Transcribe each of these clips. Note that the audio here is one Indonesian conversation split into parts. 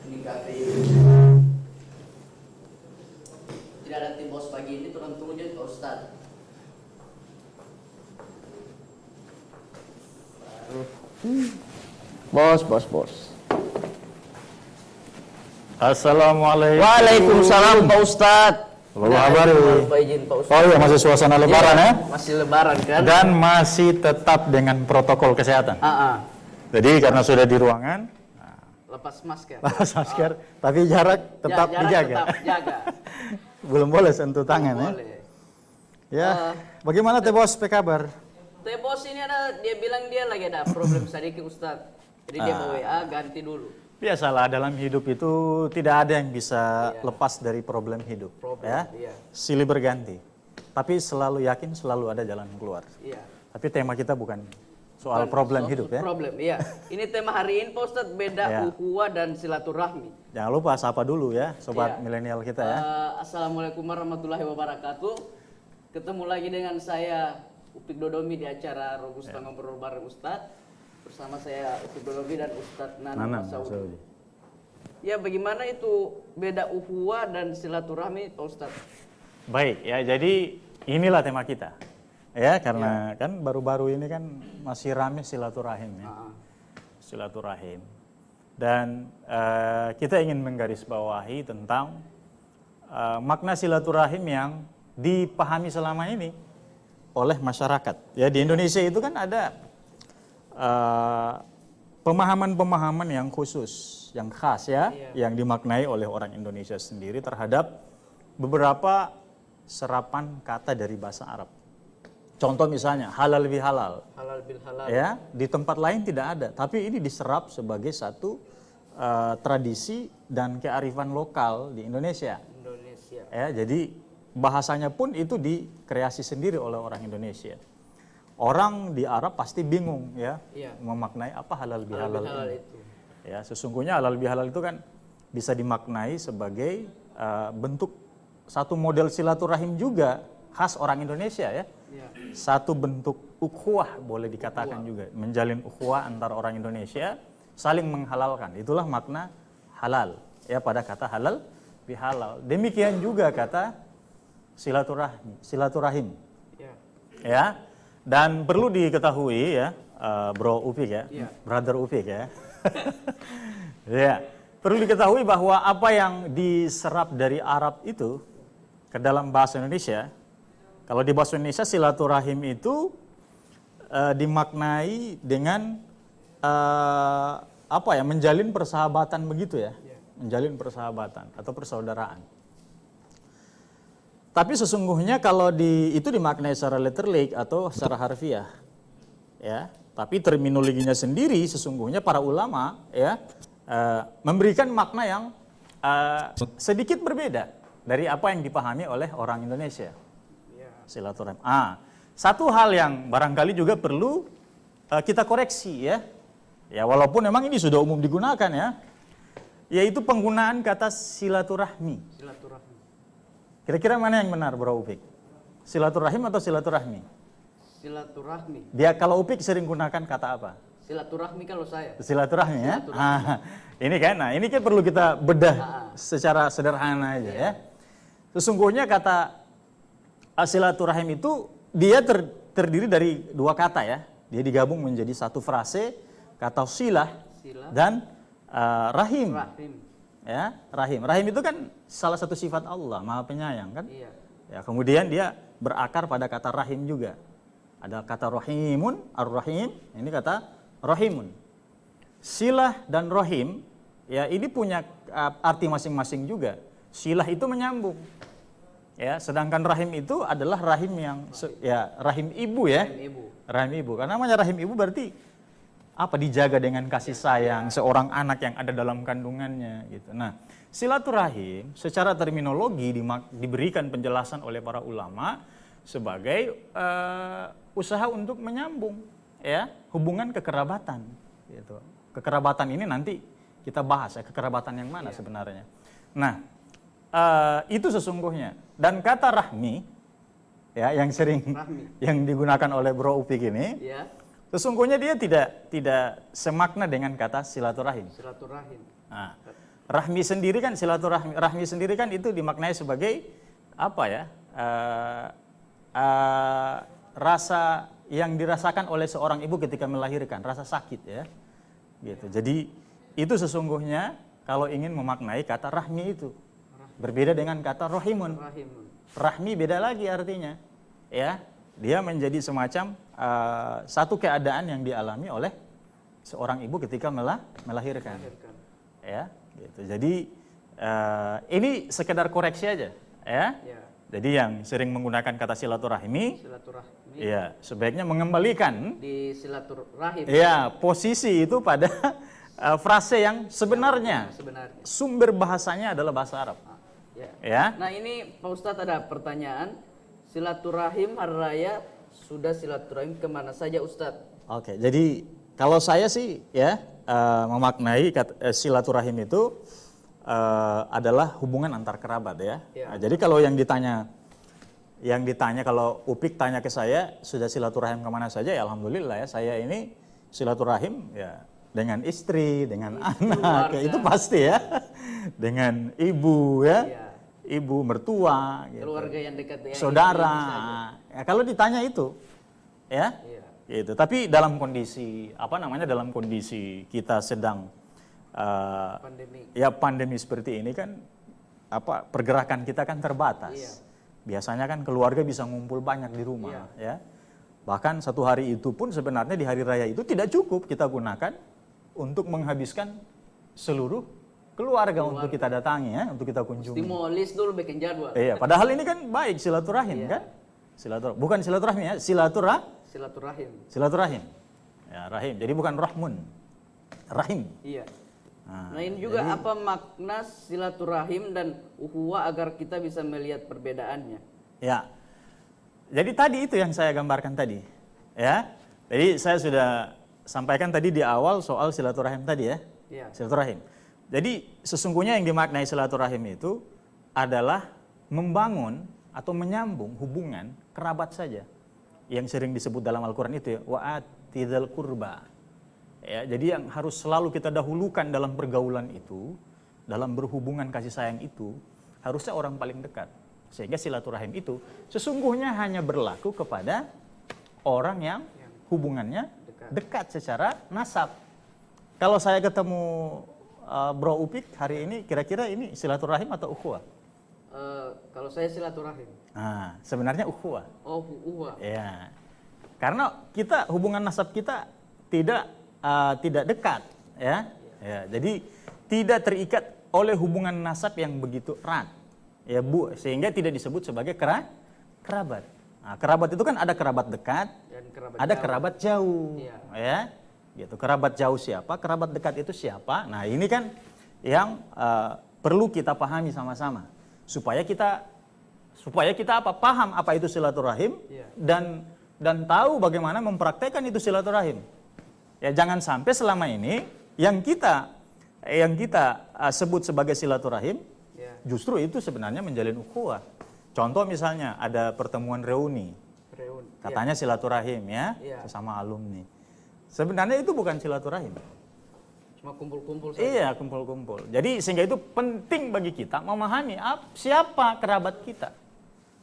Ini kafe. Tidak ada tim bos pagi ini turun aja Pak Ustad. Bos. Assalamualaikum. Waalaikumsalam Pak Ustadz. Apa kabar? Pak izin Pak Ustad. Oh iya, masih suasana lebaran ya? Masih lebaran kan? Dan masih tetap dengan protokol kesehatan. Jadi karena sudah di ruangan, Lepas masker. lepas masker, tapi jarak tetap dijaga. Tetap jaga. Belum boleh sentuh tangan ya. Boleh. Ya, bagaimana Teh Bos, apa kabar? Teh bos ini dia bilang dia lagi ada problem sedikit Ustad. Jadi dia mau WA ganti dulu. Biasalah, dalam hidup itu tidak ada yang bisa lepas dari problem hidup. Ya, Iya. silih berganti. Tapi selalu yakin selalu ada jalan keluar. Iya. Tapi tema kita bukan soal problem hidup ya. Problem, iya. Ini tema hari ini Pak Ustad beda ukhuwah dan silaturahmi. Jangan lupa sapa dulu ya, sobat Iya. milenial kita ya. Assalamualaikum warahmatullahi wabarakatuh. Ketemu lagi dengan saya Upik Dodomi di acara Robusta Ngobrol bareng Ustadz. Bersama saya Upik Dodomi dan Ustadz Nanang Masaudi. Ya, bagaimana itu beda ukhuwah dan silaturahmi Pak Ustadz? Baik ya, jadi inilah tema kita. Ya, karena kan baru-baru ini kan masih rame silaturahim ya. Silaturahim. Dan kita ingin menggarisbawahi tentang makna silaturahim yang dipahami selama ini oleh masyarakat. Ya, di Indonesia itu kan ada pemahaman-pemahaman yang khusus, yang khas ya, yang dimaknai oleh orang Indonesia sendiri terhadap beberapa serapan kata dari bahasa Arab. Contoh misalnya halal bihalal. Halal bil halal. Ya, di tempat lain tidak ada, tapi ini diserap sebagai satu tradisi dan kearifan lokal di Indonesia. Ya, jadi bahasanya pun itu dikreasi sendiri oleh orang Indonesia. Orang di Arab pasti bingung ya, memaknai apa halal bihalal ini. Itu. Ya, sesungguhnya halal bihalal itu kan bisa dimaknai sebagai bentuk satu model silaturahim juga khas orang Indonesia ya. Satu bentuk ukhuwah boleh dikatakan juga, menjalin ukhuwah antara orang Indonesia, saling menghalalkan. Itulah makna halal ya pada kata halal bihalal. Demikian juga kata silaturahim. Ya. Dan perlu diketahui ya, Bro Upik ya, Brother Upik ya. Ya, perlu diketahui bahwa apa yang diserap dari Arab itu ke dalam bahasa Indonesia, kalau di bahasa Indonesia silaturahim itu dimaknai dengan apa ya, menjalin persahabatan begitu ya, menjalin persahabatan atau persaudaraan. Tapi sesungguhnya kalau itu dimaknai secara letterlik atau secara harfiah, ya. Tapi terminologinya sendiri sesungguhnya para ulama ya memberikan makna yang sedikit berbeda dari apa yang dipahami oleh orang Indonesia. Silaturahim. Satu hal yang barangkali juga perlu kita koreksi ya. Ya, walaupun memang ini sudah umum digunakan ya, yaitu penggunaan kata silaturahmi. Kira-kira mana yang benar, Bro Upik? Silaturahim atau silaturahmi? Silaturahmi. Dia kalau Upik sering gunakan kata apa? Silaturahmi kalau saya. Silaturahmi ya. Ini kan perlu kita bedah secara sederhana aja ya. Sesungguhnya kata silaturahim itu dia terdiri dari dua kata ya. Dia digabung menjadi satu frase, kata silah dan rahim. Ya, rahim. Rahim itu kan salah satu sifat Allah, Maha Penyayang kan? Ya, kemudian dia berakar pada kata rahim juga. Ada kata rahimun, ar-rahim, ini kata rahimun. Silah dan rahim, ya ini punya arti masing-masing juga. Silah itu menyambung. Ya, sedangkan rahim itu adalah rahim yang rahim ibu ya. Rahim ibu. Karena namanya rahim ibu berarti apa, dijaga dengan kasih sayang seorang anak yang ada dalam kandungannya gitu. Nah, silaturahim secara terminologi diberikan penjelasan oleh para ulama sebagai usaha untuk menyambung ya hubungan kekerabatan gitu. Kekerabatan ini nanti kita bahas ya, kekerabatan yang mana sebenarnya. Nah, itu sesungguhnya. Dan kata rahmi ya yang sering yang digunakan oleh Bro Upik ini Sesungguhnya dia tidak semakna dengan kata silaturahim. Silaturahim. Nah, rahmi sendiri kan rahmi sendiri kan itu dimaknai sebagai apa ya? Rasa yang dirasakan oleh seorang ibu ketika melahirkan, rasa sakit ya. Gitu. Jadi itu sesungguhnya kalau ingin memaknai kata rahmi itu berbeda dengan kata rohimun. Rahimun. Rahmi beda lagi artinya. Ya, dia menjadi semacam satu keadaan yang dialami oleh seorang ibu ketika melahirkan. Ya, gitu. Jadi ini sekedar koreksi aja, ya. Ya. Jadi yang sering menggunakan kata silaturahmi, Silaturahmi. ya sebaiknya mengembalikan, Di silaturahim. ya posisi itu pada frase yang sebenarnya. Sebenarnya. Sumber bahasanya adalah bahasa Arab. Ya. Ya. Nah ini Pak Ustadz ada pertanyaan. Silaturahim hari raya sudah silaturahim kemana saja Ustadz? Oke, jadi kalau saya sih ya memaknai silaturahim itu adalah hubungan antar kerabat ya. Ya. Nah, jadi kalau yang ditanya kalau Upik tanya ke saya sudah silaturahim kemana saja ya alhamdulillah ya saya ini silaturahim ya dengan istri, dengan anak ya, itu pasti ya. Dengan ibu ya. Ya. Ibu mertua gitu. Keluarga yang dekat dengan Saudara. Ya, kalau ditanya itu ya. Iya. Gitu. Tapi dalam kondisi dalam kondisi kita sedang Pandemi. ya pandemi seperti ini kan pergerakan kita kan terbatas. Iya. Biasanya kan keluarga bisa ngumpul banyak di rumah ya. Bahkan satu hari itu pun sebenarnya di hari raya itu tidak cukup kita gunakan untuk menghabiskan seluruh keluarga untuk kita datangi ya, untuk kita kunjungi. Mesti mau list dulu bikin jadwal. Iya, padahal ini kan baik silaturahim kan? Bukan silaturahmi ya, Silaturahim. silaturahim. Ya, rahim. Jadi bukan rahmun. Rahim. Iya. Nah ini juga apa makna silaturahim dan ukhuwah agar kita bisa melihat perbedaannya? Ya. Jadi tadi itu yang saya gambarkan tadi. Ya. Jadi saya sudah sampaikan tadi di awal soal silaturahim tadi ya. Iya. Silaturahim. Jadi sesungguhnya yang dimaknai silaturahim itu adalah membangun atau menyambung hubungan kerabat saja. Yang sering disebut dalam Al-Quran itu ya, wa'atidzal qurba. Ya, jadi yang harus selalu kita dahulukan dalam pergaulan itu, dalam berhubungan kasih sayang itu, harusnya orang paling dekat. Sehingga silaturahim itu sesungguhnya hanya berlaku kepada orang yang hubungannya dekat secara nasab. Kalau saya ketemu Bro Upik hari ini, kira-kira ini silaturahim atau ukhuwah? Kalau saya silaturahim. Nah, sebenarnya ukhuwah. Oh, ukhuwah. Ya, karena hubungan nasab kita tidak dekat, ya. Ya, jadi tidak terikat oleh hubungan nasab yang begitu erat, ya Bu, sehingga tidak disebut sebagai kerabat. Nah, kerabat itu kan ada kerabat dekat, Dan kerabat ada jauh. kerabat jauh, Iya. ya. Gitu. Kerabat jauh siapa, kerabat dekat itu siapa. Nah ini kan yang perlu kita pahami sama-sama supaya kita paham apa itu silaturahim dan tahu bagaimana mempraktekkan itu silaturahim. Ya jangan sampai selama ini yang kita sebut sebagai silaturahim justru itu sebenarnya menjalin ukhuwah. Contoh misalnya ada pertemuan reuni, katanya silaturahim ya sesama alumni. Sebenarnya itu bukan silaturahim. Cuma kumpul-kumpul saja. Iya, kumpul-kumpul. Jadi sehingga itu penting bagi kita memahami siapa kerabat kita.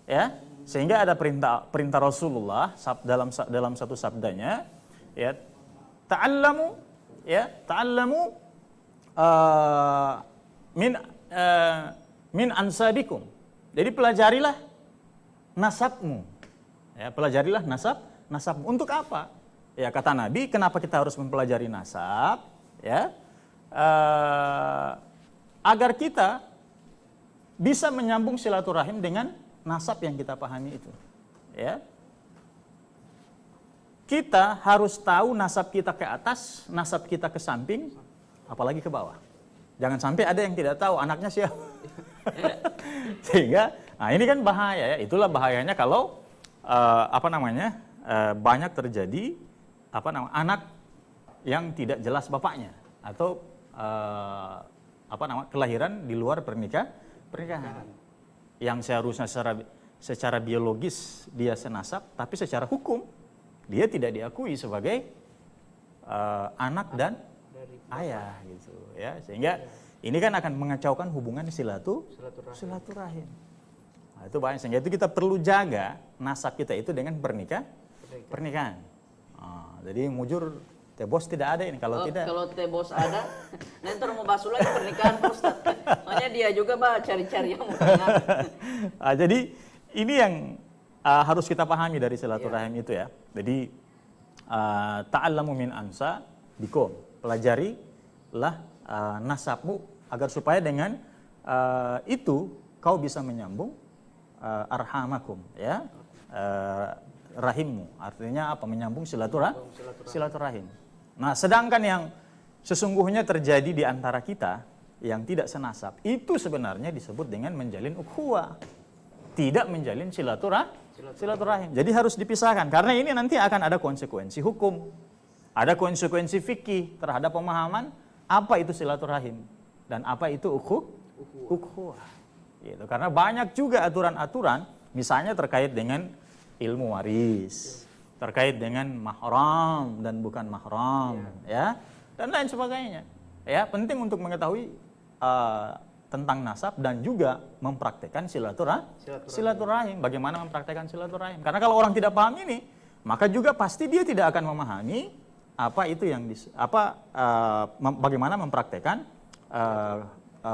Ya. Sehingga ada perintah Rasulullah dalam satu sabdanya, ya, ta'allamu min ansabikum. Jadi pelajarilah nasabmu. Ya, pelajarilah nasabmu. Untuk apa? Ya kata Nabi, kenapa kita harus mempelajari nasab? Ya, agar kita bisa menyambung silaturahim dengan nasab yang kita pahami itu. Ya, kita harus tahu nasab kita ke atas, nasab kita ke samping, apalagi ke bawah. Jangan sampai ada yang tidak tahu anaknya siapa. Sehingga, nah ini kan bahaya ya. Itulah bahayanya kalau banyak terjadi anak yang tidak jelas bapaknya atau kelahiran di luar pernikahan. Yang seharusnya secara biologis dia senasab, tapi secara hukum dia tidak diakui sebagai anak dan ayah gitu ya. Sehingga ini kan akan mengacaukan hubungan silaturahim. Nah, itu banyak, sehingga itu kita perlu jaga nasab kita itu dengan pernikahan. Jadi mujur tebos tidak ada ini kalau tidak. Kalau tebos ada, nanti mau basuh lagi pernikahan Pak Ustadz. Soalnya dia juga cari-cari yang mau Jadi ini yang harus kita pahami dari silaturahim itu ya. Jadi ta'allamu min ansa bikum, pelajarilah nasabmu agar supaya dengan itu kau bisa menyambung arhamakum ya. Rahimmu artinya apa? Menyambung silaturahim. Nah, sedangkan yang sesungguhnya terjadi di antara kita yang tidak senasab itu sebenarnya disebut dengan menjalin ukhuwah, tidak menjalin silaturahim. Jadi harus dipisahkan karena ini nanti akan ada konsekuensi hukum, ada konsekuensi fikih terhadap pemahaman apa itu silaturahim dan apa itu ukhuwah. Gitu. Karena banyak juga aturan-aturan misalnya terkait dengan ilmu waris, terkait dengan mahram dan bukan mahram, ya, dan lain sebagainya. Ya, penting untuk mengetahui tentang nasab dan juga mempraktekkan silaturahim. Bagaimana mempraktekkan silaturahim? Karena kalau orang tidak paham ini, maka juga pasti dia tidak akan memahami apa itu yang bagaimana mempraktekkan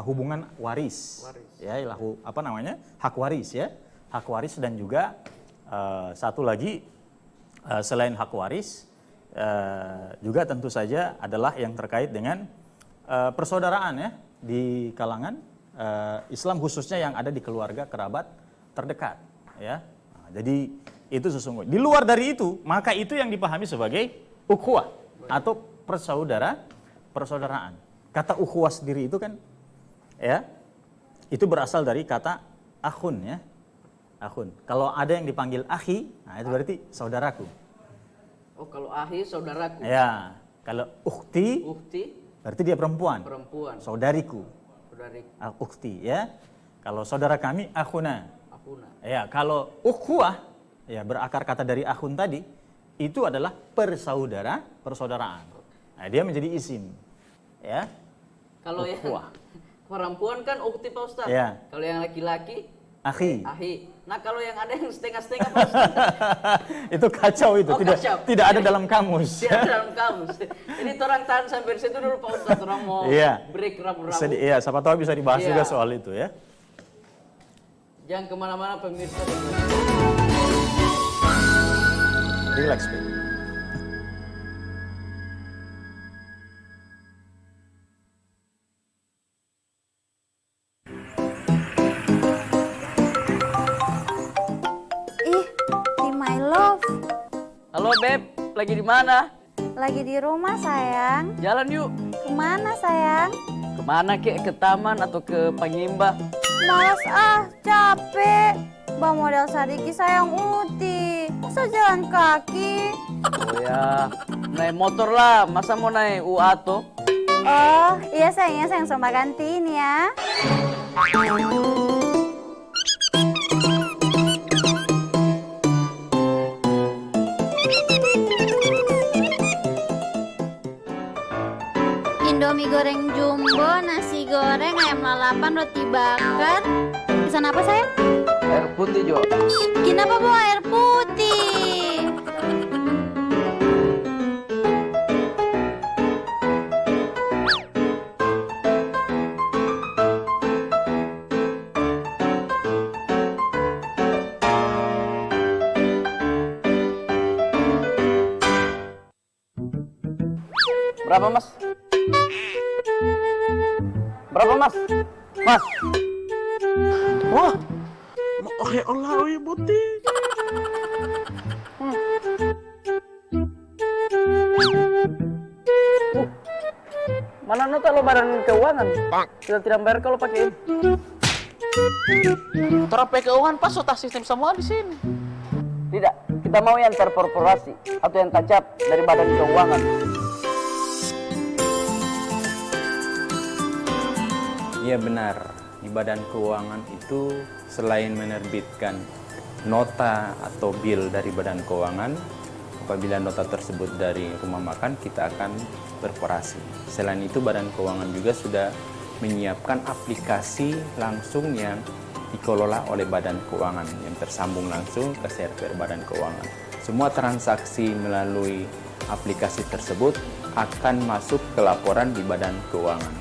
hubungan waris. Ya, apa namanya? Hak waris ya. Hak waris dan juga satu lagi selain hak waris juga tentu saja adalah yang terkait dengan persaudaraan ya di kalangan Islam khususnya yang ada di keluarga kerabat terdekat ya. Nah, jadi itu sesungguhnya. Di luar dari itu maka itu yang dipahami sebagai ukhuwah atau persaudaraan. Kata ukhuwah sendiri itu kan ya itu berasal dari kata akhun ya. Akhun. Kalau ada yang dipanggil akhi, nah itu berarti saudaraku. Oh, kalau akhi saudaraku. Ya, kalau ukhti berarti dia perempuan. Saudariku. Ukhti ya. Kalau saudara kami akhuna. Ya, kalau ukhuwah ya berakar kata dari akhun tadi, itu adalah persaudaraan. Nah, dia menjadi isim. Ya. Kalau yang perempuan kan ukhti Pak Ustadz. Ya. Kalau yang laki-laki akhi. Nah, kalau yang ada yang setengah-setengah Pak Ustadz. Itu kacau itu, tidak ada dalam kamus. Tidak ada dalam kamus. Ini orang tahan sampai situ dulu Pak Ustadz, orang mau break rabu-rabu. Iya, siapa tahu bisa dibahas juga soal itu ya. Jangan kemana-mana pemirsa. Relax, Pak. Halo Beb, lagi di mana? Lagi di rumah sayang. Jalan yuk. Kemana sayang? Kemana kek? Ke taman atau ke Pangimba? Males capek. Bang model Sadiki sayang Uti. Masa jalan kaki? Oh ya, naik motor lah. Masa mau naik UATO? Oh iya sayang sama gantiin ya. Indomie goreng jumbo, nasi goreng, ayam lalapan, roti bakar. Pesan apa sayang? Air putih Jo. Kenapa bawa air putih? Berapa Mas? Berapa Mas? Mas. Wah, oke Allah oi buti. Mana nota lo badan keuangan? Kita tidak bayar kalau pakai ini. Terapai keuangan pas otak sistem semua di sini. Tidak, kita mau yang terkorporasi atau yang tacap dari badan keuangan. Iya benar, di badan keuangan itu selain menerbitkan nota atau bil dari badan keuangan, Apabila nota tersebut dari rumah makan, kita akan beroperasi. Selain itu, Badan Keuangan juga sudah menyiapkan aplikasi langsung yang dikelola oleh Badan Keuangan yang tersambung langsung ke server Badan Keuangan. Semua transaksi melalui aplikasi tersebut akan masuk ke laporan di Badan Keuangan.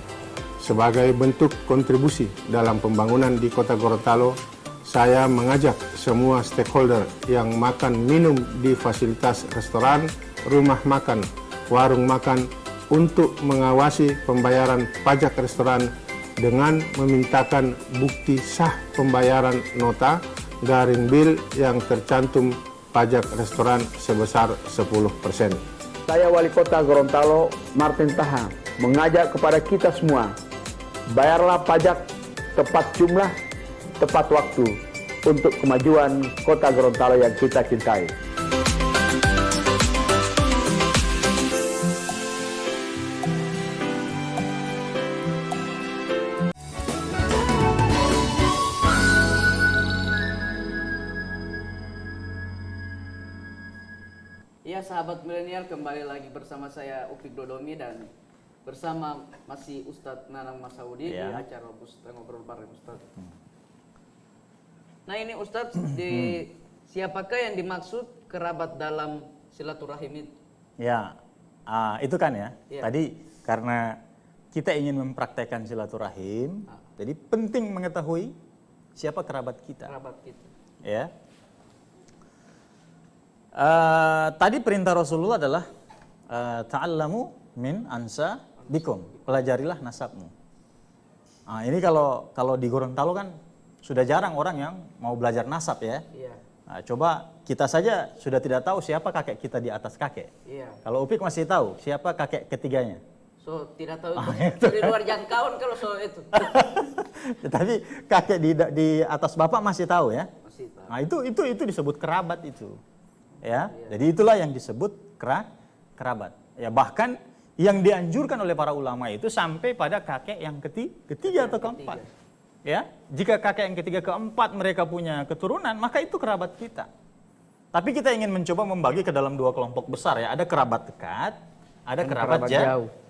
Sebagai bentuk kontribusi dalam pembangunan di Kota Gorontalo, saya mengajak semua stakeholder yang makan minum di fasilitas restoran, rumah makan, warung makan untuk mengawasi pembayaran pajak restoran dengan memintakan bukti sah pembayaran nota garing bil yang tercantum pajak restoran sebesar 10%. Saya Wali Kota Gorontalo, Martin Taha, mengajak kepada kita semua, bayarlah pajak tepat jumlah, tepat waktu untuk kemajuan Kota Gorontalo yang kita cintai. Ya sahabat milenial, kembali lagi bersama saya Upik Dodomi dan bersama masih Ustadz Nanang Masaudi di acara Robusta Ngobrol Bareng Ustadz. Nah ini Ustadz, siapakah yang dimaksud kerabat dalam silaturahim itu? Ya, itu kan ya. Ya. Tadi karena kita ingin mempraktekkan silaturahim, jadi penting mengetahui siapa kerabat kita. Kerabat kita. Ya. Tadi perintah Rasulullah adalah ta'allamu min ansa bikum, pelajarilah nasabmu. Nah, ini kalau di Gorontalo kan sudah jarang orang yang mau belajar nasab ya. Iya. Nah, coba kita saja sudah tidak tahu siapa kakek kita di atas kakek. Iya. Kalau Upik masih tahu siapa kakek ketiganya. So tidak tahu itu di luar jangkauan kalau soal itu. Tapi kakek di atas bapak masih tahu ya. Masih tahu. Nah, itu disebut kerabat itu. Ya, jadi itulah yang disebut kerabat. Ya, bahkan yang dianjurkan oleh para ulama itu sampai pada kakek yang ketiga atau keempat. Ya, jika kakek yang ketiga keempat mereka punya keturunan, maka itu kerabat kita. Tapi kita ingin mencoba membagi ke dalam dua kelompok besar ya. Ada kerabat dekat, ada kerabat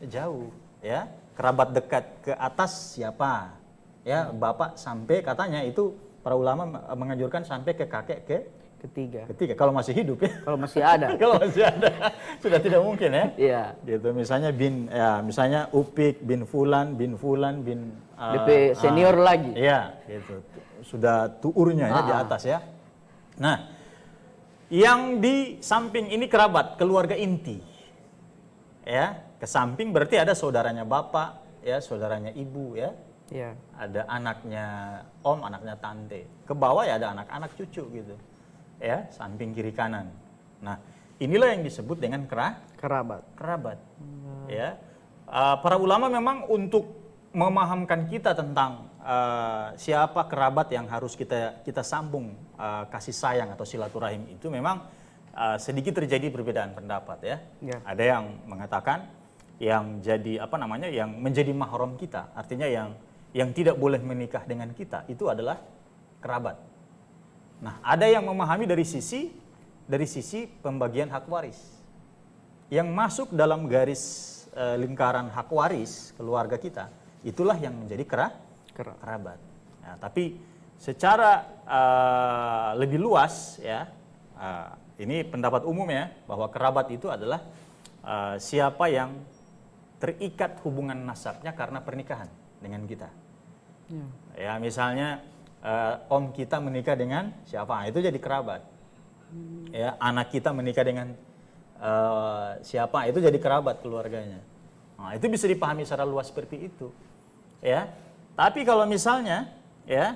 jauh. Ya, kerabat dekat ke atas siapa? Ya, bapak sampai katanya itu para ulama menganjurkan sampai ke kakek ketiga kalau masih hidup ya. Kalau masih ada. Kalau masih ada. Sudah tidak mungkin ya. Iya. Gitu misalnya Upik bin Fulan bin DP senior lagi. Iya, gitu. Sudah tuurnya ya di atas ya. Nah, yang di samping ini kerabat, keluarga inti. Ya, ke samping berarti ada saudaranya bapak, ya, saudaranya ibu ya. Iya. Ada anaknya om, anaknya tante. Ke bawah ya ada anak-anak cucu gitu. Ya, samping kiri kanan. Nah, inilah yang disebut dengan kerabat. Ya, para ulama memang untuk memahamkan kita tentang siapa kerabat yang harus kita sambung kasih sayang atau silaturahim itu memang sedikit terjadi perbedaan pendapat ya. Ya. Ada yang mengatakan yang jadi yang menjadi mahram kita, artinya yang tidak boleh menikah dengan kita itu adalah kerabat. Nah, ada yang memahami dari sisi pembagian hak waris. Yang masuk dalam garis lingkaran hak waris keluarga kita, itulah yang menjadi kerabat. Nah, tapi secara lebih luas ya, ini pendapat umum ya, bahwa kerabat itu adalah siapa yang terikat hubungan nasabnya karena pernikahan dengan kita. Ya, misalnya om kita menikah dengan siapa, itu jadi kerabat. Ya, anak kita menikah dengan siapa, itu jadi kerabat keluarganya. Nah, itu bisa dipahami secara luas seperti itu. Ya, tapi kalau misalnya ya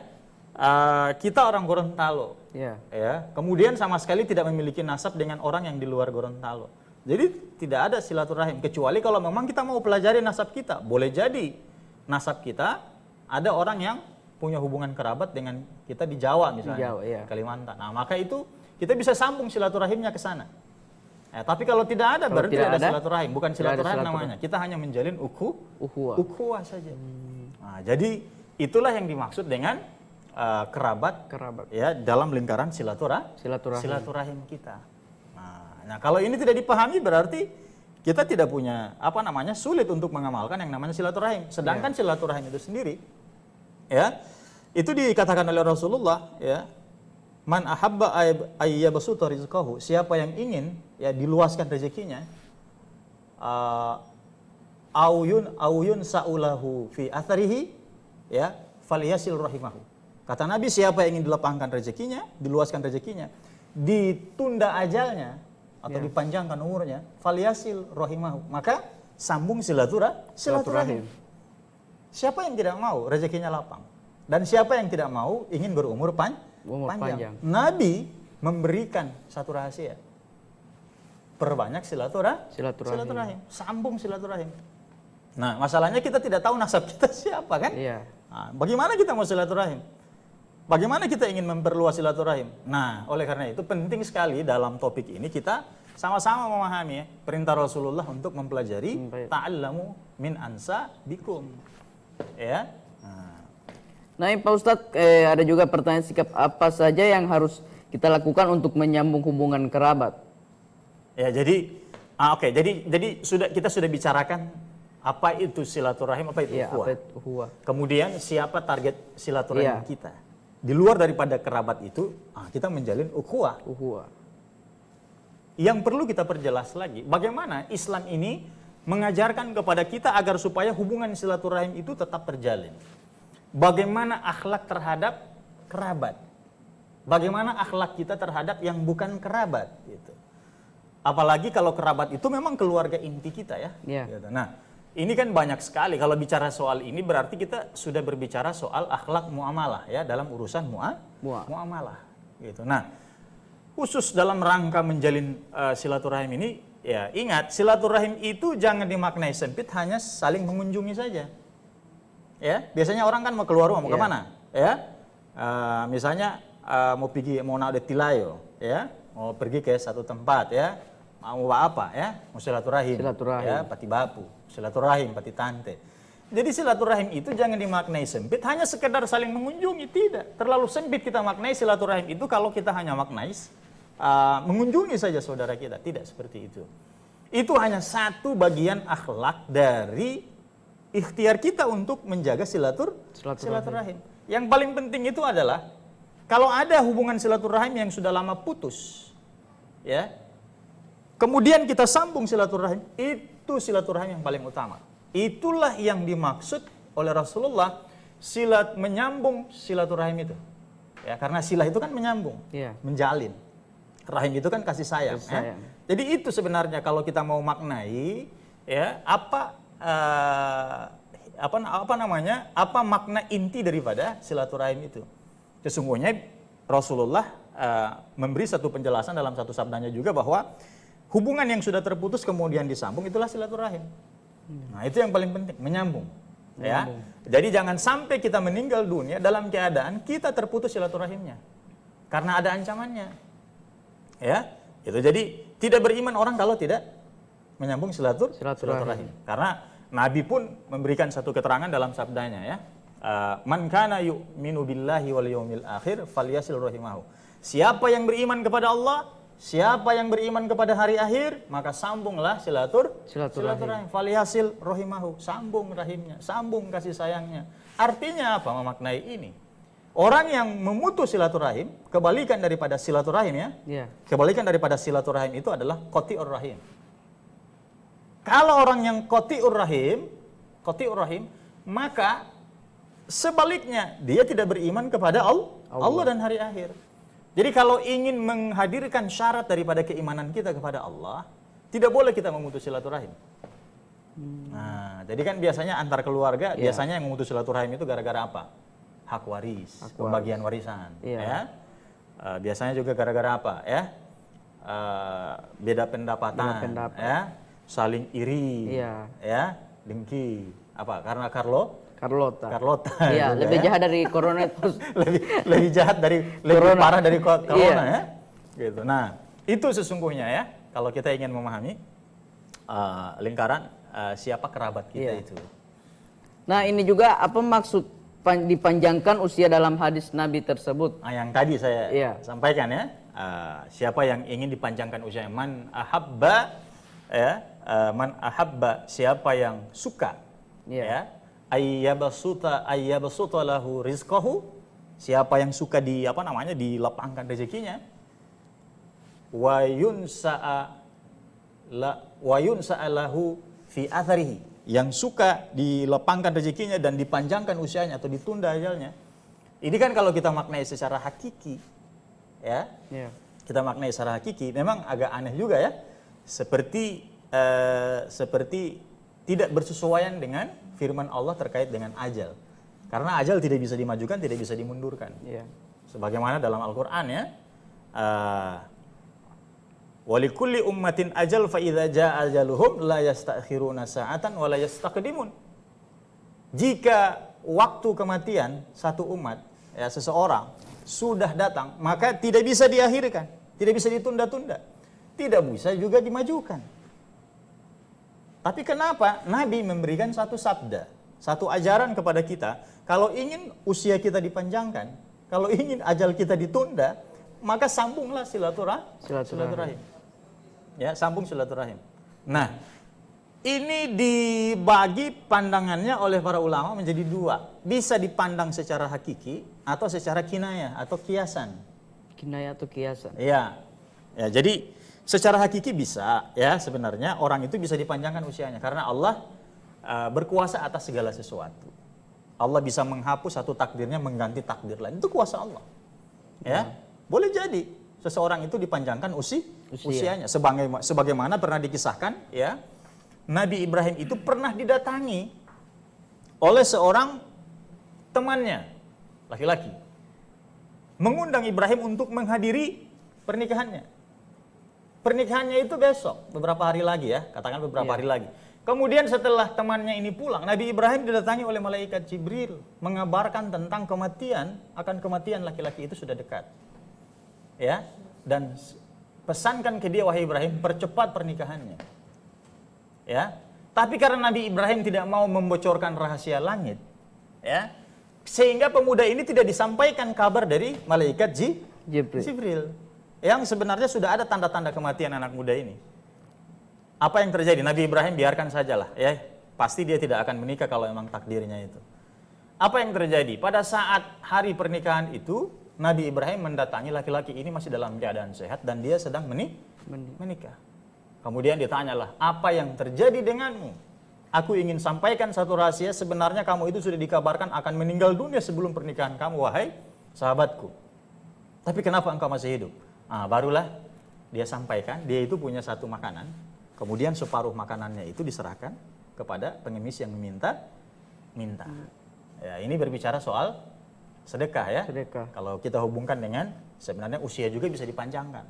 kita orang Gorontalo, ya, kemudian sama sekali tidak memiliki nasab dengan orang yang di luar Gorontalo. Jadi tidak ada silaturahim kecuali kalau memang kita mau pelajari nasab kita. Boleh jadi nasab kita ada orang yang punya hubungan kerabat dengan kita di Jawa misalnya, Kalimantan. Nah, maka itu kita bisa sambung silaturahimnya ke sana. Tapi kalau tidak ada, berarti tidak ada silaturahim. Bukan silaturahim namanya. Kita hanya menjalin ukhuwah saja. Nah, jadi itulah yang dimaksud dengan kerabat ya dalam lingkaran silaturahim kita. Nah, kalau ini tidak dipahami berarti kita tidak punya sulit untuk mengamalkan yang namanya silaturahim. Sedangkan silaturahim itu sendiri ya, itu dikatakan oleh Rasulullah ya, man ahabba ayyabsuta rizqahu, siapa yang ingin ya diluaskan rezekinya, auyun saulahu fi atharihi ya, falyasil rahimahu. Kata Nabi, siapa yang ingin dilapangkan rezekinya, diluaskan rezekinya, ditunda ajalnya atau dipanjangkan umurnya, falyasil rahimahu, maka sambung silaturahim. Siapa yang tidak mau rezekinya lapang? Dan siapa yang tidak mau ingin berumur panjang? Nabi memberikan satu rahasia. Perbanyak silaturahim. Sambung silaturahim. Nah, masalahnya kita tidak tahu nasab kita siapa kan? Iya. Nah, bagaimana kita mau silaturahim? Bagaimana kita ingin memperluas silaturahim? Nah, oleh karena itu penting sekali dalam topik ini kita sama-sama memahami ya, perintah Rasulullah untuk mempelajari ta'allamu min ansa bikum. Ya. Nah, Pak Ustadz, ada juga pertanyaan sikap apa saja yang harus kita lakukan untuk menyambung hubungan kerabat? Ya, jadi kita sudah bicarakan apa itu silaturahim, apa itu ukhuwah. Kemudian siapa target silaturahim kita? Di luar daripada kerabat itu, kita menjalin ukhuwah. Yang perlu kita perjelas lagi, bagaimana Islam ini mengajarkan kepada kita agar supaya hubungan silaturahim itu tetap terjalin. Bagaimana akhlak terhadap kerabat? Bagaimana akhlak kita terhadap yang bukan kerabat? Gitu. Apalagi kalau kerabat itu memang keluarga inti kita ya. Gitu. Nah, ini kan banyak sekali. Kalau bicara soal ini berarti kita sudah berbicara soal akhlak muamalah ya, dalam urusan muamalah. Gitu. Nah, khusus dalam rangka menjalin silaturahim ini, ya ingat silaturahim itu jangan dimaknai sempit hanya saling mengunjungi saja. Ya, biasanya orang kan mau keluar rumah, mau kemana? Ya, misalnya mau naik tilayo, ya, mau pergi ke satu tempat, ya, mau apa, ya, mau silaturahim, ya, pati bapu, silaturahim, pati tante. Jadi silaturahim itu jangan dimaknai sempit, hanya sekedar saling mengunjungi, tidak. Terlalu sempit kita maknai silaturahim itu kalau kita hanya maknai mengunjungi saja saudara kita, tidak seperti itu. Itu hanya satu bagian akhlak dari ikhtiar kita untuk menjaga silaturahim. Yang paling penting itu adalah kalau ada hubungan silaturahim yang sudah lama putus, ya, kemudian kita sambung silaturahim, itu silaturahim yang paling utama. Itulah yang dimaksud oleh Rasulullah, menyambung silaturahim itu. Ya, karena silah itu kan menyambung, menjalin. Rahim itu kan kasih sayang. Ya. Jadi itu sebenarnya kalau kita mau maknai, ya, apa makna inti daripada silaturahim itu. Sesungguhnya Rasulullah memberi satu penjelasan dalam satu sabdanya juga bahwa hubungan yang sudah terputus kemudian disambung itulah silaturahim. Nah, itu yang paling penting, menyambung. Ya. Jadi jangan sampai kita meninggal dunia dalam keadaan kita terputus silaturahimnya. Karena ada ancamannya. Ya. Itu jadi tidak beriman orang kalau tidak menyambung silaturahim. Karena Nabi pun memberikan satu keterangan dalam sabdanya, ya. Man kana yu'minu billahi wal yaumil akhir falyasil rahimahu. Siapa yang beriman kepada Allah, siapa yang beriman kepada hari akhir, maka sambunglah silaturahim. Falyasil rahimahu, sambung rahimnya, sambung kasih sayangnya. Artinya apa memaknai ini? Orang yang memutus silaturahim, kebalikan daripada silaturahim, ya. Kebalikan daripada silaturahim itu adalah qati'ur rahim. Kalau orang yang qati'ur rahim, maka sebaliknya dia tidak beriman kepada Allah dan hari akhir. Jadi kalau ingin menghadirkan syarat daripada keimanan kita kepada Allah, tidak boleh kita memutus silaturahim. Nah, jadi kan biasanya antar keluarga, biasanya yang memutus silaturahim itu gara-gara apa? Hak waris, pembagian warisan. Ya. Biasanya juga gara-gara apa? Ya, beda pendapatan, ya, saling iri, ya, dengki. Apa? Karena Carlota. Iya, juga, lebih ya. jahat dari corona itu. lebih jahat lebih parah dari corona, ya. Gitu. Nah, itu sesungguhnya, ya. Kalau kita ingin memahami lingkaran siapa kerabat kita itu. Nah, ini juga apa maksud dipanjangkan usia dalam hadis Nabi tersebut? Nah, yang tadi saya sampaikan, ya. Siapa yang ingin dipanjangkan usianya? Man ahabba, ya, man ahabba, siapa yang suka, ya, ayyabasuta lahu rizqahu, siapa yang suka dilapangkan rezekinya, wa yunsa'a lahu fi atharihi, yang suka dilapangkan rezekinya dan dipanjangkan usianya atau ditunda ajalnya. Ini kan kalau kita maknai secara hakiki, ya, kita maknai secara hakiki, memang agak aneh juga ya, seperti tidak bersesuaian dengan firman Allah terkait dengan ajal. Karena ajal tidak bisa dimajukan, tidak bisa dimundurkan. Sebagaimana dalam Al-Quran ya, walikulli ummatin ajal fa idza jaa ajaluhum la yastakhiruna sa'atan wa la yastaqdimun. Jika waktu kematian satu umat, ya, seseorang sudah datang, maka tidak bisa diakhirkan, tidak bisa ditunda-tunda, tidak bisa juga dimajukan. Tapi kenapa Nabi memberikan satu sabda, satu ajaran kepada kita, kalau ingin usia kita dipanjangkan, kalau ingin ajal kita ditunda, maka sambunglah silaturahim. Ya, sambung silaturahim. Nah, ini dibagi pandangannya oleh para ulama menjadi dua. Bisa dipandang secara hakiki atau secara kinayah atau kiasan. Kinayah atau kiasan. Ya, jadi secara hakiki bisa, ya, sebenarnya orang itu bisa dipanjangkan usianya karena Allah berkuasa atas segala sesuatu. Allah bisa menghapus satu takdirnya mengganti takdir lain. Itu kuasa Allah. Ya, boleh jadi seseorang itu dipanjangkan usianya. Sebagaimana pernah dikisahkan, ya, Nabi Ibrahim itu pernah didatangi oleh seorang temannya, laki-laki, mengundang Ibrahim untuk menghadiri pernikahannya. Pernikahannya itu besok, beberapa hari lagi ya, katakan beberapa hari lagi. Kemudian setelah temannya ini pulang, Nabi Ibrahim didatangi oleh malaikat Jibril, mengabarkan tentang kematian laki-laki itu sudah dekat. Ya, dan pesankan ke dia, wahai Ibrahim, percepat pernikahannya. Ya, tapi karena Nabi Ibrahim tidak mau membocorkan rahasia langit, ya, sehingga pemuda ini tidak disampaikan kabar dari malaikat Jibril, yang sebenarnya sudah ada tanda-tanda kematian anak muda ini. Apa yang terjadi? Nabi Ibrahim biarkan sajalah, ya, pasti dia tidak akan menikah kalau memang takdirnya itu. Apa yang terjadi? Pada saat hari pernikahan itu, Nabi Ibrahim mendatangi laki-laki ini masih dalam keadaan sehat dan dia sedang menikah. Kemudian ditanyalah, apa yang terjadi denganmu? Aku ingin sampaikan satu rahasia, sebenarnya kamu itu sudah dikabarkan akan meninggal dunia sebelum pernikahan kamu, wahai sahabatku. Tapi kenapa engkau masih hidup? Barulah dia sampaikan, dia itu punya satu makanan, kemudian separuh makanannya itu diserahkan kepada pengemis yang minta. Ya, ini berbicara soal sedekah ya. Kalau kita hubungkan dengan sebenarnya usia juga bisa dipanjangkan.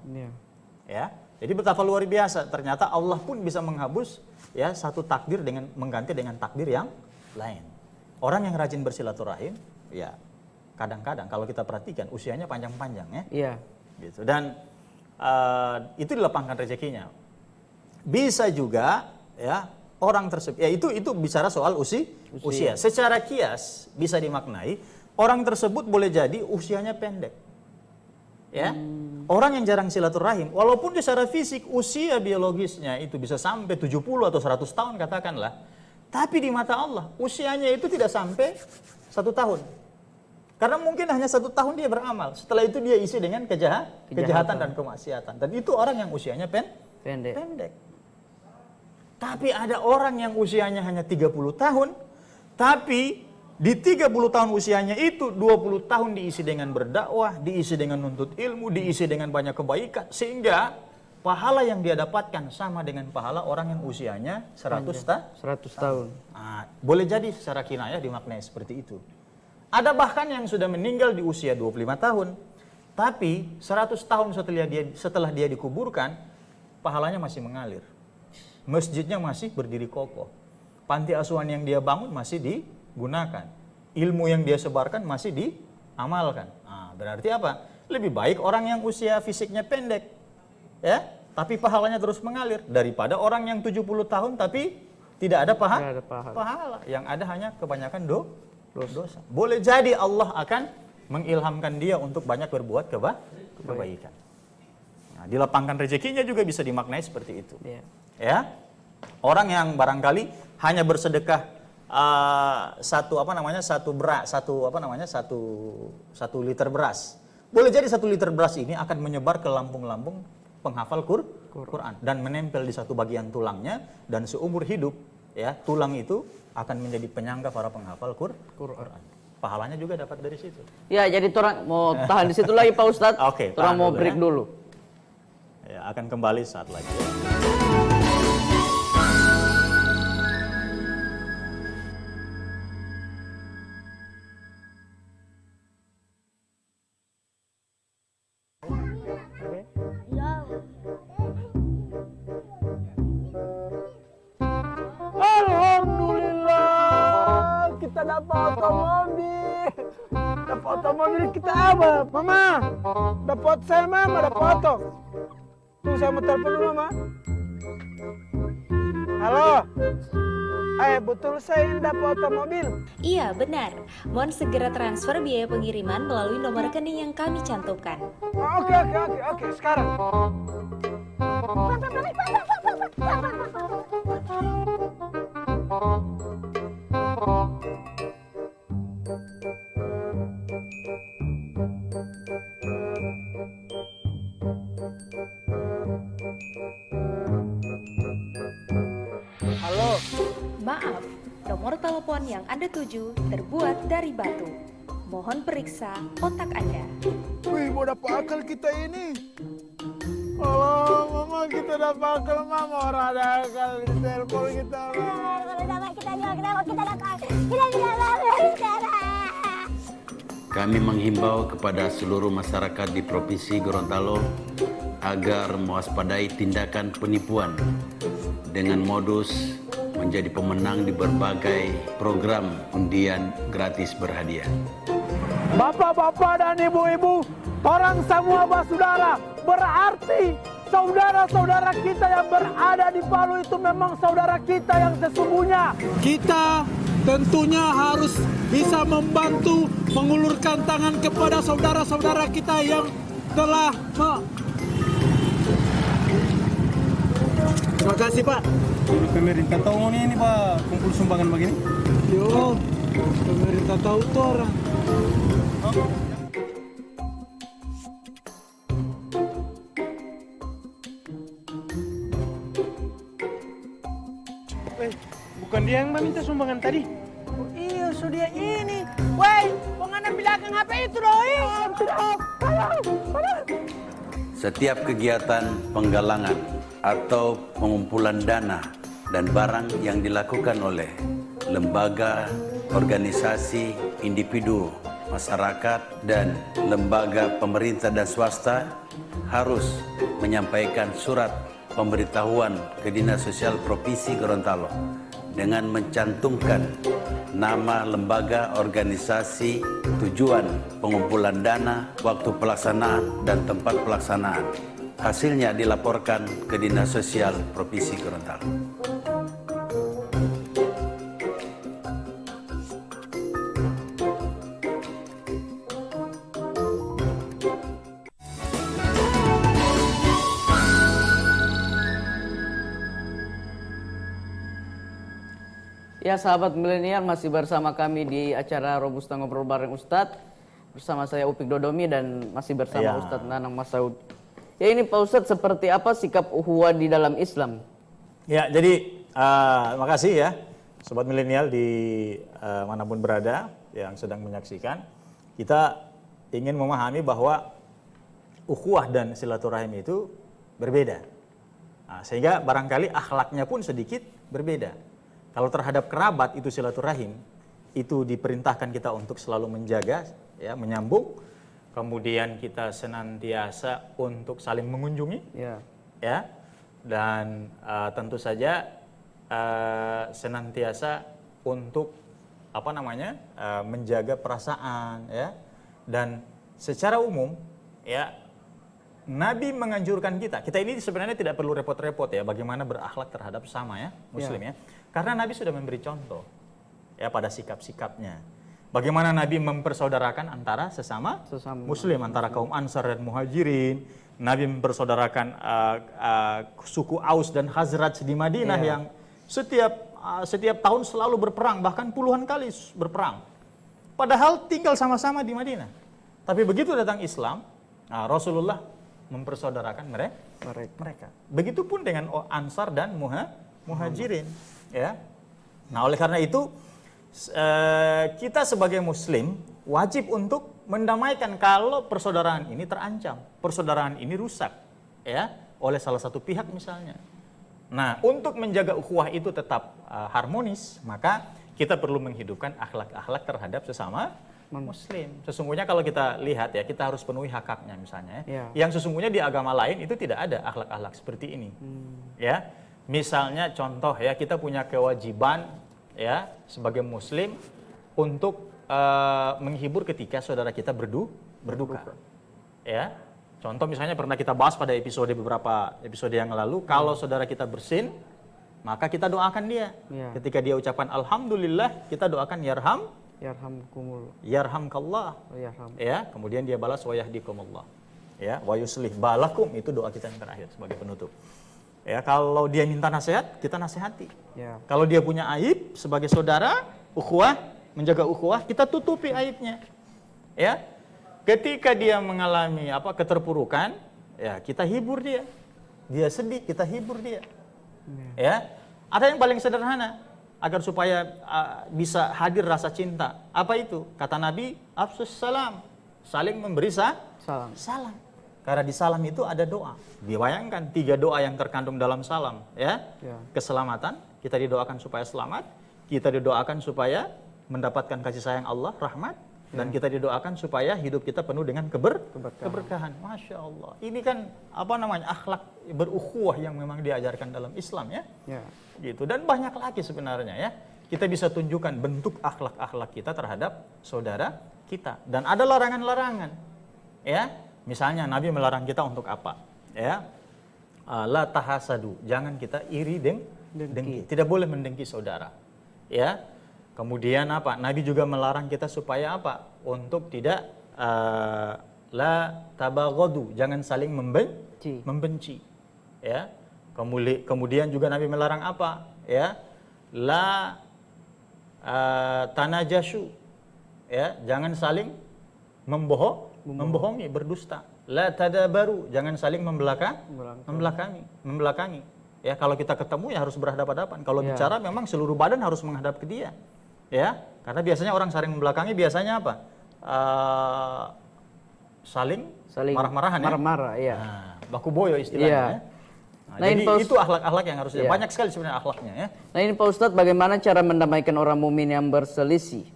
Ya. Jadi betapa luar biasa, ternyata Allah pun bisa menghapus, ya, satu takdir dengan mengganti dengan takdir yang lain. Orang yang rajin bersilaturahim, ya, kadang-kadang kalau kita perhatikan usianya panjang-panjang ya. Iya. Gitu. Dan itu dilapangkan rezekinya. Bisa juga, ya, orang tersebut, ya, itu bicara soal usia. Secara kias bisa dimaknai orang tersebut boleh jadi usianya pendek. Ya. Orang yang jarang silaturahim, walaupun secara fisik usia biologisnya itu bisa sampai 70 atau 100 tahun katakanlah, tapi di mata Allah usianya itu tidak sampai 1 tahun. Karena mungkin hanya 1 tahun dia beramal, setelah itu dia isi dengan kejahatan dan kemaksiatan. Dan itu orang yang usianya pendek. Tapi ada orang yang usianya hanya 30 tahun, tapi di 30 tahun usianya itu 20 tahun diisi dengan berdakwah, diisi dengan nuntut ilmu, diisi dengan banyak kebaikan, sehingga pahala yang dia dapatkan sama dengan pahala orang yang usianya 100 tahun. Boleh jadi secara kinayah dimaknai seperti itu. Ada bahkan yang sudah meninggal di usia 25 tahun, tapi 100 tahun setelah dia dikuburkan, pahalanya masih mengalir. Masjidnya masih berdiri kokoh. Panti asuhan yang dia bangun masih digunakan. Ilmu yang dia sebarkan masih diamalkan. Berarti apa? Lebih baik orang yang usia fisiknya pendek, ya, tapi pahalanya terus mengalir, daripada orang yang 70 tahun tapi tidak ada pahala. Yang ada hanya kebanyakan dosa. Boleh jadi Allah akan mengilhamkan dia untuk banyak berbuat kebaikan. Nah, dilapangkan rezekinya juga bisa dimaknai seperti itu. Iya. Ya, orang yang barangkali hanya bersedekah satu liter beras. Boleh jadi 1 liter beras ini akan menyebar ke lambung-lambung penghafal Quran dan menempel di satu bagian tulangnya, dan seumur hidup ya tulang itu akan menjadi penyangga para penghafal Quran. Pahalanya juga dapat dari situ. Ya, jadi orang mau tahan di situ lagi Pak Ustadz. Oke, Orang tahan mau dulu break ya. dulu. Ya, akan kembali saat lagi. Alhamdulillah, kita dapat otomobil. Dapat otomobil kita apa? Mama, dapat saya mama, dapat oto. Tuh saya mau telepon dulu, Mama. Halo. Betul saya yang dapat otomobil. Iya, benar. Mohon segera transfer biaya pengiriman melalui nomor rekening yang kami cantumkan. Oke, sekarang. Halo. Maaf, nomor telepon yang Anda tuju terbuat dari batu. Mohon periksa otak Anda. Wih, mau dapat akal kita ini. Oh, Mama, kita dapat akal, Mama. Orang ada akal di telepon kita. Kami menghimbau kepada seluruh masyarakat di Provinsi Gorontalo agar mewaspadai tindakan penipuan dengan modus menjadi pemenang di berbagai program undian gratis berhadiah. Bapak-bapak dan ibu-ibu, orang semua bersaudara, berarti saudara-saudara kita yang berada di Palu itu memang saudara kita yang sesungguhnya. Kita tentunya harus bisa membantu mengulurkan tangan kepada saudara-saudara kita yang telah Terima kasih, Pak. Pemerintah tahu ini Pak, kumpul sumbangan begini? Yo, pemerintah tahu tuh orang. Bukan dia yang meminta sumbangan tadi? Oh, iya, so dia ini. Woi, pengen bilangin HP itu doi. Setiap kegiatan penggalangan atau pengumpulan dana dan barang yang dilakukan oleh lembaga, organisasi, individu, masyarakat, dan lembaga pemerintah dan swasta harus menyampaikan surat pemberitahuan ke Dinas Sosial Provinsi Gorontalo dengan mencantumkan nama lembaga, organisasi, tujuan pengumpulan dana, waktu pelaksanaan, dan tempat pelaksanaan. Hasilnya dilaporkan ke Dinas Sosial Provinsi Gorontalo. Ya, sahabat milenial, masih bersama kami di acara Robusta Ngobrol Bareng Ustadz. Bersama saya Upik Dodomi dan masih bersama Ustadz Nanang Masaud. Ya, ini Pak Ustadz, seperti apa sikap ukhuwah di dalam Islam? Ya, jadi makasih ya sobat milenial di manapun berada yang sedang menyaksikan. Kita ingin memahami bahwa ukhuwah dan silaturahim itu berbeda. Nah, sehingga barangkali akhlaknya pun sedikit berbeda. Kalau terhadap kerabat itu silaturahim, itu diperintahkan kita untuk selalu menjaga, ya, menyambung. Kemudian kita senantiasa untuk saling mengunjungi, ya, dan tentu saja senantiasa untuk menjaga perasaan, ya. Dan secara umum, ya, Nabi menganjurkan kita ini sebenarnya tidak perlu repot-repot ya bagaimana berakhlak terhadap sesama ya Muslim ya. Karena Nabi sudah memberi contoh ya pada sikap-sikapnya. Bagaimana Nabi mempersaudarakan antara sesama Muslim, antara kaum Ansar dan Muhajirin. Nabi mempersaudarakan suku Aus dan Khazraj di Madinah yang setiap tahun selalu berperang, bahkan puluhan kali berperang. Padahal tinggal sama-sama di Madinah. Tapi begitu datang Islam, Rasulullah mempersaudarakan mereka. Begitupun dengan Ansar dan Muhajirin. Ya. Nah, oleh karena itu kita sebagai Muslim wajib untuk mendamaikan kalau persaudaraan ini terancam, persaudaraan ini rusak, ya, oleh salah satu pihak misalnya. Nah, untuk menjaga ukhuwah itu tetap harmonis, maka kita perlu menghidupkan akhlak-akhlak terhadap sesama Muslim. Sesungguhnya kalau kita lihat ya, kita harus penuhi hak-haknya misalnya. Yang sesungguhnya di agama lain itu tidak ada akhlak-akhlak seperti ini. Ya, misalnya contoh ya, kita punya kewajiban ya sebagai Muslim untuk menghibur ketika saudara kita berduka. Ya. Contoh misalnya pernah kita bahas pada beberapa episode yang lalu, kalau saudara kita bersin, maka kita doakan dia. Ketika dia ucapkan alhamdulillah, kita doakan yarhamkallah. Ya, kemudian dia balas wa yahdikumullah. Ya, wa yuslih balakum, itu doa kita yang terakhir sebagai penutup. Ya, kalau dia minta nasihat, kita nasihati. Kalau dia punya aib sebagai saudara, ukhuwah, menjaga ukhuwah, kita tutupi aibnya. Ya. Ketika dia mengalami keterpurukan, ya kita hibur dia. Dia sedih, kita hibur dia. Ya. Ada yang paling sederhana agar supaya bisa hadir rasa cinta. Apa itu? Kata Nabi, afsus salam. Saling memberi salam. Karena di salam itu ada doa. Dibayangkan 3 doa yang terkandung dalam salam, ya. Keselamatan, kita didoakan supaya selamat, kita didoakan supaya mendapatkan kasih sayang Allah, rahmat, dan kita didoakan supaya hidup kita penuh dengan keberkahan. Masya Allah. Ini kan akhlak berukhuwah yang memang diajarkan dalam Islam ya. Gitu. Dan banyak lagi sebenarnya ya. Kita bisa tunjukkan bentuk akhlak-akhlak kita terhadap saudara kita. Dan ada larangan-larangan. Ya. Misalnya Nabi melarang kita untuk apa? Ya. La tahasadu. Jangan kita iri dengki. Tidak boleh mendengki saudara. Ya. Kemudian Nabi juga melarang kita supaya untuk tidak la tabaghadu, jangan saling membenci. Ya. Kemudian juga Nabi melarang ya? La tanajashu. Ya, jangan saling membohongi, berdusta. La tadabaru, jangan saling membelakangi. Ya, kalau kita ketemu ya harus berhadapan-hadapan. Kalau bicara memang seluruh badan harus menghadap ke dia. Ya, karena biasanya orang saling membelakangi biasanya saling marah-marahan ya. Marah-marah, iya. Nah, baku boyo istilahnya. Nah, jadi itu akhlak-akhlak yang harus banyak sekali sebenarnya akhlaknya ya. Nah, ini Pak Ustadz, bagaimana cara mendamaikan orang mukmin yang berselisih?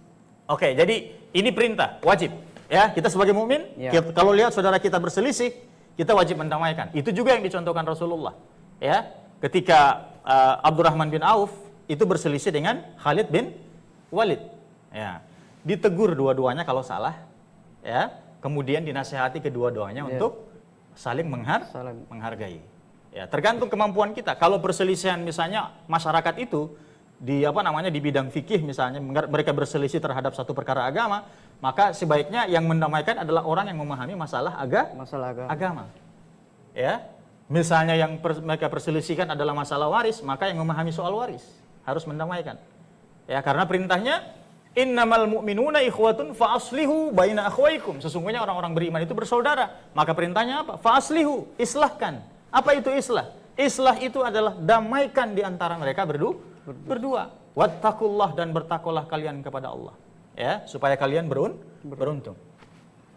Oke, jadi ini perintah wajib ya. Kita sebagai mukmin, kalau lihat saudara kita berselisih, kita wajib mendamaikan. Itu juga yang dicontohkan Rasulullah. Ya, ketika Abdurrahman bin Auf itu berselisih dengan Khalid bin Walid, ya, ditegur dua-duanya kalau salah, ya, kemudian dinasihati kedua-duanya untuk saling menghargai. Ya, tergantung kemampuan kita. Kalau perselisihan misalnya masyarakat itu di di bidang fikih misalnya mereka berselisih terhadap satu perkara agama, maka sebaiknya yang mendamaikan adalah orang yang memahami masalah agama. Ya, misalnya yang mereka perselisihkan adalah masalah waris, maka yang memahami soal waris harus mendamaikan. Ya, karena perintahnya innamal mu'minuna ikhwatun fa aslihu baina akhwaikum. Sesungguhnya orang-orang beriman itu bersaudara. Maka perintahnya apa? Fa aslihu, islahkan. Apa itu islah? Islah itu adalah damaikan di antara mereka berdua. Wattaqullah, dan bertakwalah kalian kepada Allah. Ya, supaya kalian beruntung.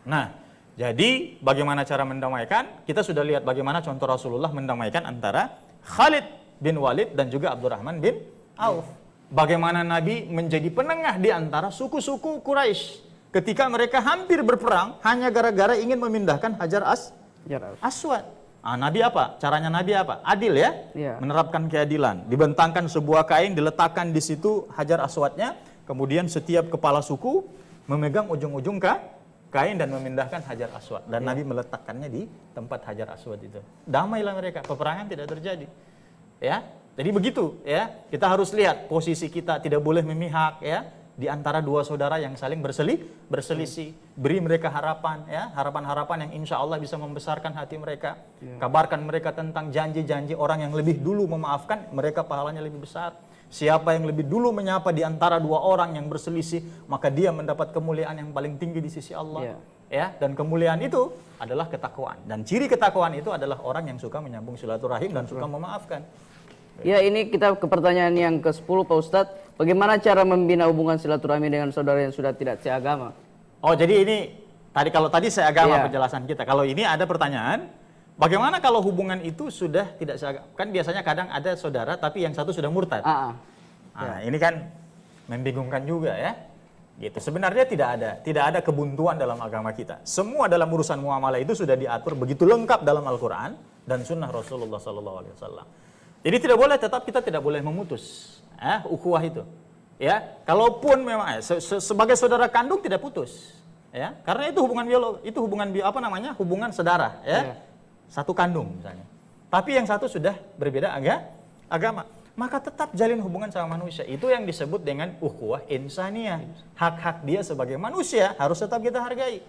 Nah, jadi bagaimana cara mendamaikan? Kita sudah lihat bagaimana contoh Rasulullah mendamaikan antara Khalid bin Walid dan juga Abdurrahman bin Auf. Bagaimana Nabi menjadi penengah di antara suku-suku Quraisy ketika mereka hampir berperang hanya gara-gara ingin memindahkan Hajar Aswad. Nabi caranya Nabi adil ya? Menerapkan keadilan. Dibentangkan sebuah kain, diletakkan di situ Hajar Aswadnya, kemudian setiap kepala suku memegang ujung-ujung kain dan memindahkan Hajar Aswad, dan Nabi meletakkannya di tempat Hajar Aswad itu. Damailah mereka, peperangan tidak terjadi. Ya. Jadi begitu ya, kita harus lihat posisi kita, tidak boleh memihak ya. di antara dua saudara yang saling berselisih. Beri mereka harapan, ya, harapan-harapan yang insya Allah bisa membesarkan hati mereka. Kabarkan mereka tentang janji-janji orang yang lebih dulu memaafkan, mereka pahalanya lebih besar. Siapa yang lebih dulu menyapa di antara dua orang yang berselisih, maka dia mendapat kemuliaan yang paling tinggi di sisi Allah. Ya, dan kemuliaan itu adalah ketakwaan. Dan ciri ketakwaan itu adalah orang yang suka menyambung silaturahim dan suka memaafkan. Ya, ini kita ke pertanyaan yang ke-10 Pak Ustadz. Bagaimana cara membina hubungan silaturahmi dengan saudara yang sudah tidak seagama? Oh, jadi ini kalau tadi seagama penjelasan kita. Kalau ini ada pertanyaan, bagaimana kalau hubungan itu sudah tidak seagama? Kan biasanya kadang ada saudara tapi yang satu sudah murtad. Nah, ini kan membingungkan juga ya. Gitu. Sebenarnya tidak ada kebuntuan dalam agama kita. Semua dalam urusan muamalah itu sudah diatur begitu lengkap dalam Al-Qur'an dan sunnah Rasulullah SAW. Jadi kita tidak boleh memutus ukhuwah itu. Ya, kalaupun memang sebagai saudara kandung tidak putus. Ya, karena itu hubungan biologi, itu hubungan saudara, ya. Satu kandung misalnya. Tapi yang satu sudah berbeda agama. Maka tetap jalin hubungan sama manusia. Itu yang disebut dengan ukhuwah insaniyah. Hak-hak dia sebagai manusia harus tetap kita hargai.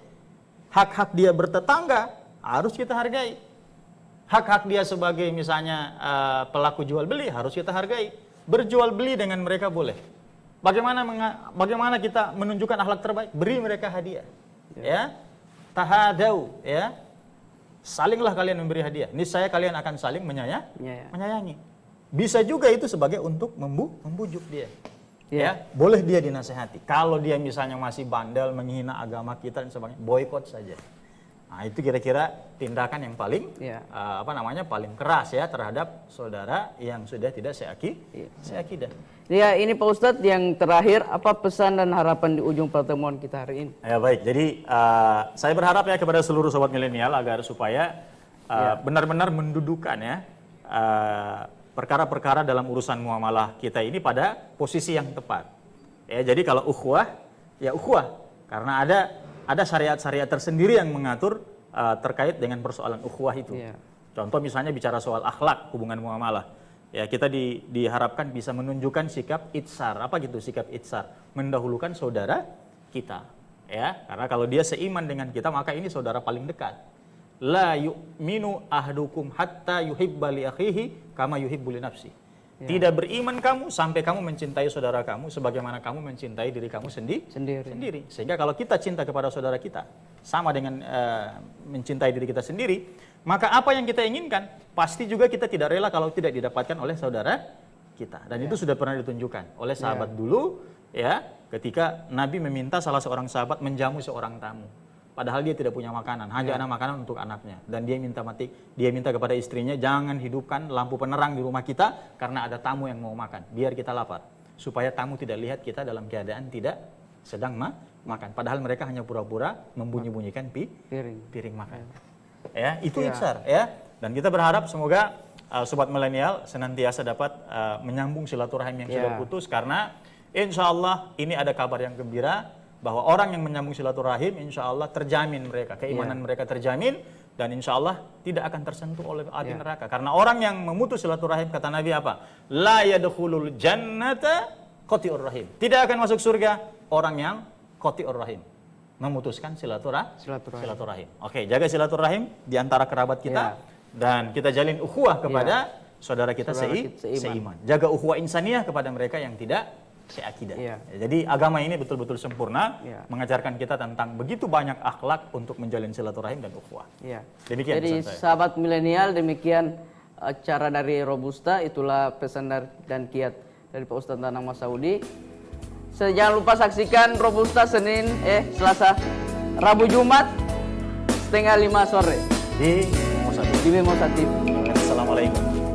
Hak-hak dia bertetangga harus kita hargai. Hak-hak dia sebagai misalnya pelaku jual beli harus kita hargai. Berjual beli dengan mereka boleh. Bagaimana kita menunjukkan akhlak terbaik? Beri mereka hadiah. Ya. Tahadau, ya. Salinglah kalian memberi hadiah. Niscaya kalian akan saling menyayangi. Bisa juga itu sebagai untuk membujuk dia. Ya, boleh dia dinasehati. Kalau dia misalnya masih bandel, menghina agama kita dan sebagainya, boikot saja. Nah, itu kira-kira tindakan yang paling paling keras ya terhadap saudara yang sudah tidak seakidah. Ya, ini Pak Ustadz yang terakhir, apa pesan dan harapan di ujung pertemuan kita hari ini? Ya baik, jadi saya berharap ya kepada seluruh sobat milenial agar supaya benar-benar mendudukan ya perkara-perkara dalam urusan muamalah kita ini pada posisi yang tepat. Ya, jadi kalau ukhuwah, ya ukhuwah, karena ada syariat-syariat tersendiri yang mengatur terkait dengan persoalan ukhuwah itu. Contoh misalnya bicara soal akhlak hubungan muamalah. Ya, kita diharapkan bisa menunjukkan sikap itsar. Apa gitu sikap itsar? Mendahulukan saudara kita. Ya, karena kalau dia seiman dengan kita maka ini saudara paling dekat. La yu'minu ahdukum hatta yuhibba li akhihi kama yuhibbu li nafsi. Tidak beriman kamu sampai kamu mencintai saudara kamu sebagaimana kamu mencintai diri kamu sendiri. Sehingga kalau kita cinta kepada saudara kita sama dengan mencintai diri kita sendiri, maka apa yang kita inginkan pasti juga kita tidak rela kalau tidak didapatkan oleh saudara kita. Dan itu sudah pernah ditunjukkan oleh sahabat dulu ya, ketika Nabi meminta salah seorang sahabat menjamu seorang tamu. Padahal dia tidak punya makanan, hanya ada makanan untuk anaknya. Dan dia minta kepada istrinya, jangan hidupkan lampu penerang di rumah kita karena ada tamu yang mau makan. Biar kita lapar, supaya tamu tidak lihat kita dalam keadaan tidak sedang makan. Padahal mereka hanya pura-pura membunyi-bunyikan piring makan. Ya, itu ikhsar ya. Dan kita berharap semoga sobat milenial senantiasa dapat menyambung silaturahim yang sudah putus, karena insya Allah ini ada kabar yang gembira bahwa orang yang menyambung silaturahim insya Allah terjamin mereka, keimanan mereka terjamin, dan insya Allah tidak akan tersentuh oleh api neraka. Karena orang yang memutus silaturahim, kata Nabi apa? La yadkhulul jannata qati'ur rahim. Tidak akan masuk surga orang yang qati'ur rahim, memutuskan silaturahim. Oke, jaga silaturahim di antara kerabat kita dan kita jalin ukhuwah kepada saudara kita seiman. Jaga ukhuwah insaniyah kepada mereka yang tidak seakidah. Jadi agama ini betul-betul sempurna, mengajarkan kita tentang begitu banyak akhlak untuk menjalin silaturahim dan ukhuwah. Demikian. Jadi sahabat milenial, demikian cara dari Robusta, itulah pesan dan kiat dari Pak Ustadz Nanang Masaudi. Jangan lupa saksikan Robusta Selasa, Rabu, Jumat 4:30 sore di Mimosa TV. Assalamualaikum.